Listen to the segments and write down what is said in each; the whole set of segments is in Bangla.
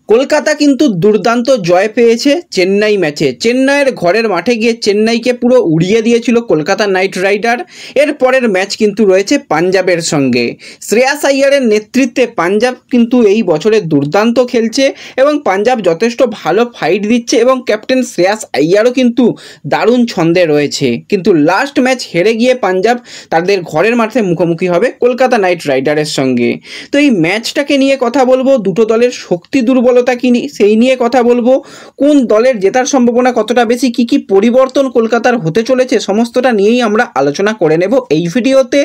কলকাতা কিন্তু দুর্দান্ত জয় পেয়েছে চেন্নাই ম্যাচে। চেন্নাইয়ের ঘরের মাঠে গিয়ে চেন্নাইকে পুরো উড়িয়ে দিয়েছিল কলকাতা নাইট রাইডার। এর পরের ম্যাচ কিন্তু রয়েছে পাঞ্জাবের সঙ্গে। শ্রেয়াস আইয়ারের নেতৃত্বে পাঞ্জাব কিন্তু এই বছরে দুর্দান্ত খেলছে এবং পাঞ্জাব যথেষ্ট ভালো ফাইট দিচ্ছে এবং ক্যাপ্টেন শ্রেয়াস আইয়ারও কিন্তু দারুণ ছন্দে রয়েছে। কিন্তু লাস্ট ম্যাচ হেরে গিয়ে পাঞ্জাব তাদের ঘরের মাঠে মুখোমুখি হবে কলকাতা নাইট রাইডারের সঙ্গে। তো এই ম্যাচটাকে নিয়ে কথা বলবো, দুটো দলের শক্তি দুর্বলতা কি সেই নিয়ে কথা বলবো, কোন দলের জেতার সম্ভাবনা কতটা বেশি, কি কি পরিবর্তন কলকাতার হতে চলেছে, সমস্তটা নিয়েই আমরা আলোচনা করে নেব এই ভিডিওতে।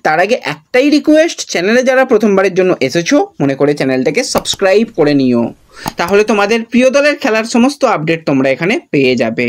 তার আগে একটাই রিকোয়েস্ট, চ্যানেলে যারা প্রথমবারের জন্য এসেছো মনে করে চ্যানেলটাকে সাবস্ক্রাইব করে নিও, তাহলে তোমাদের প্রিয় দলের খেলার সমস্ত আপডেট তোমরা এখানে পেয়ে যাবে।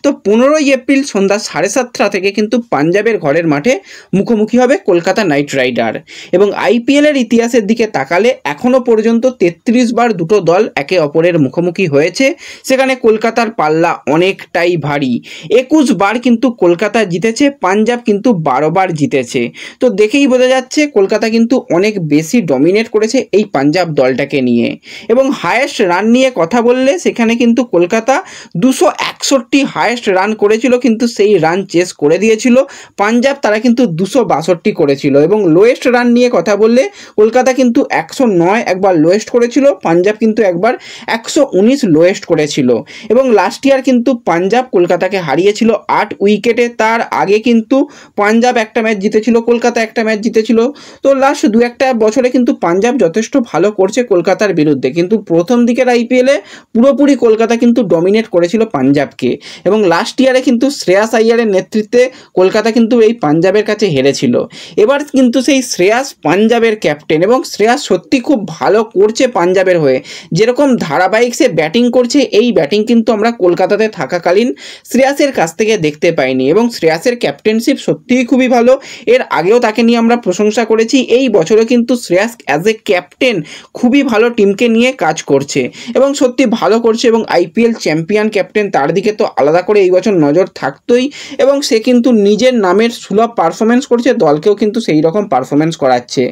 তো 15ই এপ্রিল সন্ধ্যা 7:30 থেকে কিন্তু পাঞ্জাবের ঘরের মাঠে মুখোমুখি হবে কলকাতা নাইট রাইডার। এবং আইপিএলের ইতিহাসের দিকে তাকালে এখনও পর্যন্ত 33 বার দুটো দল একে অপরের মুখোমুখি হয়েছে। সেখানে কলকাতার পাল্লা অনেকটাই ভারী। 21 বার কিন্তু কলকাতা জিতেছে, পাঞ্জাব কিন্তু 12 বার জিতেছে। তো দেখেই বোঝা যাচ্ছে কলকাতা কিন্তু অনেক বেশি ডমিনেট করেছে এই পাঞ্জাব দলটাকে নিয়ে। এবং হায়েস্ট রান নিয়ে কথা বললে সেখানে কিন্তু কলকাতা 261 হায়েস্ট রান করেছিল, কিন্তু সেই রান চেস করে দিয়েছিল পাঞ্জাব, তারা কিন্তু 262 করেছিল। এবং লোয়েস্ট রান নিয়ে কথা বললে কলকাতা কিন্তু 109 একবার লোয়েস্ট করেছিল, পাঞ্জাব কিন্তু একবার 119 লোয়েস্ট করেছিল। এবং লাস্ট ইয়ার কিন্তু পাঞ্জাব কলকাতাকে হারিয়েছিল 8 উইকেটে। তার আগে কিন্তু পাঞ্জাব একটা ম্যাচ জিতেছিল, কলকাতা একটা ম্যাচ জিতেছিল। তো লাস্ট দু একটা বছরে কিন্তু পাঞ্জাব যথেষ্ট ভালো করছে কলকাতার বিরুদ্ধে, কিন্তু প্রথম দিকের আইপিএলে পুরোপুরি কলকাতা কিন্তু ডমিনেট করেছিল পাঞ্জাবকে। এবং লাস্ট ইয়ারে কিন্তু শ্রেয়াস আইয়ারের নেতৃত্বে কলকাতা কিন্তু এই পাঞ্জাবের কাছে হেরেছিল। এবার কিন্তু সেই শ্রেয়াস পাঞ্জাবের ক্যাপ্টেন, এবং শ্রেয়াস সত্যি খুব ভালো করছে পাঞ্জাবের হয়ে। যেরকম ধারাবাহিক সে ব্যাটিং করছে, এই ব্যাটিং কিন্তু আমরা কলকাতাতে থাকাকালীন শ্রেয়াসের কাছ থেকে দেখতে পাইনি। এবং শ্রেয়াসের ক্যাপ্টেনশিপ সত্যিই খুবই ভালো, এর আগেও তাকে নিয়ে আমরা প্রশংসা করেছি। এই বছরও কিন্তু শ্রেয়াস অ্যাজ এ ক্যাপ্টেন খুবই ভালো টিমকে নিয়ে কাজ করছে এবং সত্যি ভালো করছে। এবং আইপিএল চ্যাম্পিয়ন ক্যাপ্টেন, তার দিকে তো আলাদা করে এই বছর নজর থাকতোই। এবং সে কিন্তু নিজের নামের সুলভ পারফরমেন্স করছে, দলকেও কিন্তু সেই রকম পারফরমেন্স করাচ্ছে।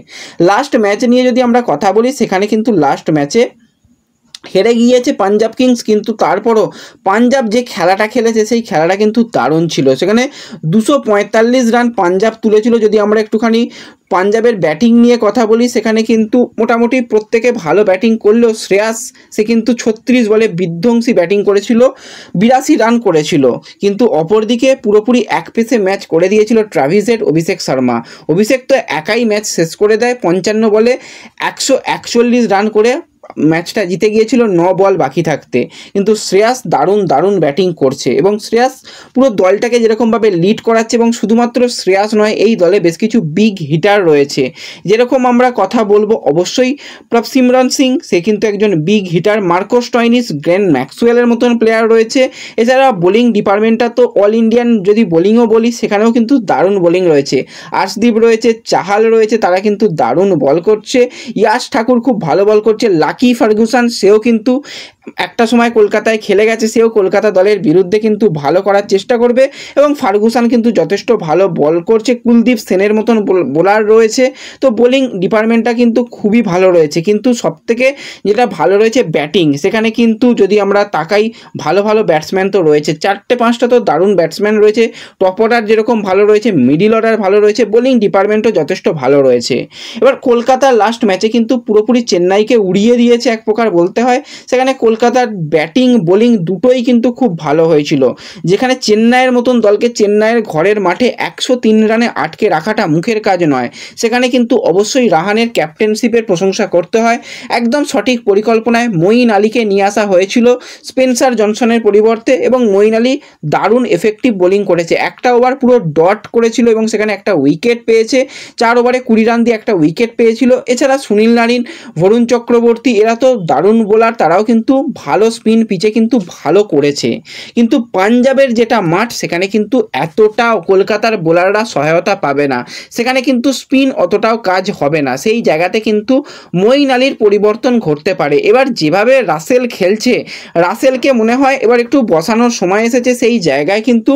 লাস্ট ম্যাচ নিয়ে যদি আমরা কথা বলি, সেখানে কিন্তু লাস্ট ম্যাচে হেরে গিয়েছে পাঞ্জাব কিংস, কিন্তু তারপরও পাঞ্জাব যে খেলাটা খেলেছে সেই খেলাটা কিন্তু দারুণ ছিল। সেখানে 245 রান পাঞ্জাব তুলেছিল। যদি আমরা একটুখানি পাঞ্জাবের ব্যাটিং নিয়ে কথা বলি, সেখানে কিন্তু মোটামুটি প্রত্যেকে ভালো ব্যাটিং করলেও শ্রেয়াস সে কিন্তু 36 বলে বিধ্বংসী ব্যাটিং করেছিল, 82 রান করেছিল। কিন্তু অপরদিকে পুরোপুরি এক পেসে ম্যাচ করে দিয়েছিল ট্রাভিস হেড, অভিষেক শর্মা। অভিষেক তো একাই ম্যাচ শেষ করে দেয়, 55 বলে 141 রান করে ম্যাচটা জিতে গিয়েছিল 9 বল বাকি থাকতে। কিন্তু শ্রেয়াস দারুণ ব্যাটিং করছে এবং শ্রেয়াস পুরো দলটাকে যেরকমভাবে লিড করাচ্ছে। এবং শুধুমাত্র শ্রেয়াস নয়, এই দলে বেশ কিছু বিগ হিটার রয়েছে। যেরকম আমরা কথা বলবো অবশ্যই প্রভসিমরন সিং, সে কিন্তু একজন big hitter. Marco Stoinis, Glenn ম্যাক্সওয়েলের মতন প্লেয়ার রয়েছে। এছাড়া বোলিং ডিপার্টমেন্টটা তো অল ইন্ডিয়ান যদি বোলিংও বলি, সেখানেও কিন্তু দারুণ বোলিং রয়েছে। আর্শদীপ রয়েছে, চাহাল রয়েছে, তারা কিন্তু দারুণ বল করছে। ইয়াশ ঠাকুর খুব ভালো বল করছে। লাকি ফার্গুসন, সেও কিন্তু একটা সময় কলকাতায় খেলে গেছে, সেও কলকাতা দলের বিরুদ্ধে কিন্তু ভালো করার চেষ্টা করবে। এবং ফার্গুসন কিন্তু যথেষ্ট ভালো বল করছে। কুলদীপ সেনের মতন বোলার রয়েছে। তো বোলিং ডিপার্টমেন্টটা কিন্তু খুবই ভালো রয়েছে। কিন্তু সবথেকে যেটা ভালো রয়েছে ব্যাটিং, সেখানে কিন্তু যদি আমরা তাকাই ভালো ব্যাটসম্যান তো রয়েছে, 4-5টা তো দারুণ ব্যাটসম্যান রয়েছে। টপ অর্ডার যেরকম ভালো রয়েছে, মিডিল অর্ডার ভালো রয়েছে, বোলিং ডিপার্টমেন্টও যথেষ্ট ভালো রয়েছে। এবার কলকাতার লাস্ট ম্যাচে কিন্তু পুরোপুরি চেন্নাইকে উড়িয়ে দিয়েছে এক প্রকার বলতে হয়। সেখানে কলকাতার ব্যাটিং বোলিং দুটোই কিন্তু খুব ভালো হয়েছিল। যেখানে চেন্নাইয়ের মতন দলকে চেন্নাইয়ের ঘরের মাঠে 103 রানে আটকে রাখাটা মুখের কাজ নয়। সেখানে কিন্তু অবশ্যই রাহানের ক্যাপ্টেনশিপের প্রশংসা করতে হয়। একদম সঠিক পরিকল্পনায় মঈন আলীকে নিয়ে আসা হয়েছিল স্পেন্সার জনসনের পরিবর্তে, এবং মঈন আলী দারুণ এফেক্টিভ বোলিং করেছে। একটা ওভার পুরো ডট করেছিল এবং সেখানে একটা উইকেট পেয়েছে। 4 ওভারে 20 রান দিয়ে একটা উইকেট পেয়েছিল। এছাড়া সুনীল নারিন, বরুণ চক্রবর্তী, এরা তো দারুণ বোলার, তারাও কিন্তু ভালো স্পিন পিচে কিন্তু ভালো করেছে, কিন্তু পাঞ্জাবের যেটা মাঠ সেখানে কিন্তু এতটাও কলকাতার বোলাররা সহায়তা পাবে না, সেখানে কিন্তু স্পিন অতটাও কাজ হবে না। সেই জায়গাতে কিন্তু মঈন আলীর পরিবর্তন ঘটতে পারে। এবার যেভাবে রাসেল খেলছে, রাসেলকে মনে হয় এবার একটু বসানোর সময় এসেছে। সেই জায়গায় কিন্তু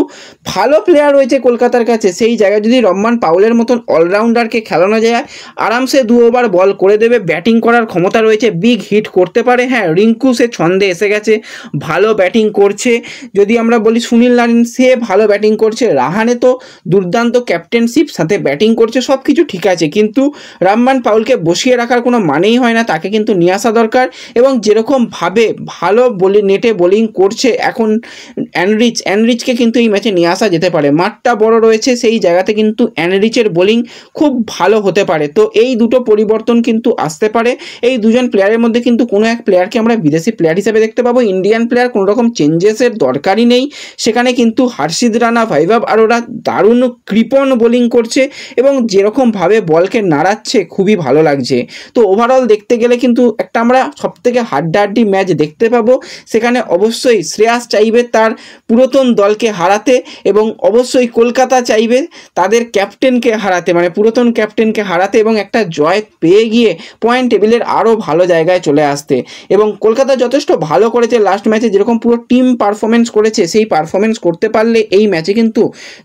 ভালো প্লেয়ার রয়েছে কলকাতার কাছে, সেই জায়গায় যদি রহমান পাউলের মতন অলরাউন্ডারকে খেলানো যায় আরামসে 2 ওভার বল করে দেবে, ব্যাটিং করার ক্ষমতা রয়েছে, বিগ হিট করতে পারে। হ্যাঁ, রিঙ্কু সে ছন্দে এসে গেছে, ভালো ব্যাটিং করছে। যদি আমরা বলি সুনীল নারিন, সে ভালো ব্যাটিং করছে। রাহানে তো দুর্দান্ত ক্যাপ্টেনশিপ, সাথে ব্যাটিং করছে, সব কিছু ঠিক আছে, কিন্তু রহমান পাউলকে বসিয়ে রাখার কোনো মানেই হয় না, তাকে কিন্তু নিয়ে আসা দরকার। এবং যেরকমভাবে ভালো নেটে বোলিং করছে এখন অ্যানরিচকে কিন্তু এই ম্যাচে নিয়ে আসা যেতে পারে। মাঠটা বড় রয়েছে, সেই জায়গাতে কিন্তু অ্যানরিচের বোলিং খুব ভালো হতে পারে। তো এই দুটো পরিবর্তন কিন্তু আসতে পারে। এই দুজন প্লেয়ারের মধ্যে কিন্তু কোনো এক প্লেয়ারকে আমরা বিদেশি প্লেয়ার হিসেবে দেখতে পাবো। ইন্ডিয়ান প্লেয়ার কোনো রকম চেঞ্জেসের দরকারই নেই। সেখানে কিন্তু হর্ষিত রানা, বৈভব আরোরা দারুণ কৃপণ বোলিং করছে এবং যেরকমভাবে বলকে নাড়াচ্ছে খুবই ভালো লাগছে। তো ওভারঅল দেখতে গেলে কিন্তু একটা আমরা সবথেকে হাড্ডাহাড্ডি ম্যাচ দেখতে পাবো। সেখানে অবশ্যই শ্রেয়াস চাইবে তার পুরাতন দলকে হারাতে এবং অবশ্যই কলকাতা চাইবে তাদের ক্যাপ্টেনকে হারাতে, মানে পুরাতন ক্যাপ্টেনকে হারাতে এবং একটা জয় পেয়ে গিয়ে পয়েন্ট টেবিলের আরও ভালো জায়গায় চলে আসতে। এবং কলকাতা যথেষ্ট ভালো করেছে লাস্ট ম্যাচে, যেরকম পুরো টিম পারফরমেন্স করেছে, সেই পারফরমেন্স করতে পারলে এই ম্যাচে কিন্তু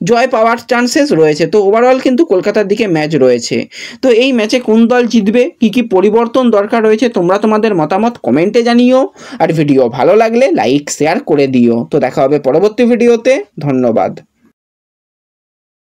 জয় পাওয়ার চান্সেস রয়েছে। তো ওভারঅল কিন্তু কলকাতার দিকে ম্যাচ রয়েছে। তো এই ম্যাচে কোন দল জিতবে, কী পরিবর্তন দরকার রয়েছে, তোমরা তোমাদের মতামত কমেন্টে জানিও। আর ভিডিও ভালো লাগলে লাইক শেয়ার করে দিও। তো দেখা হবে পরবর্তী ভিডিওতে। ধন্যবাদ।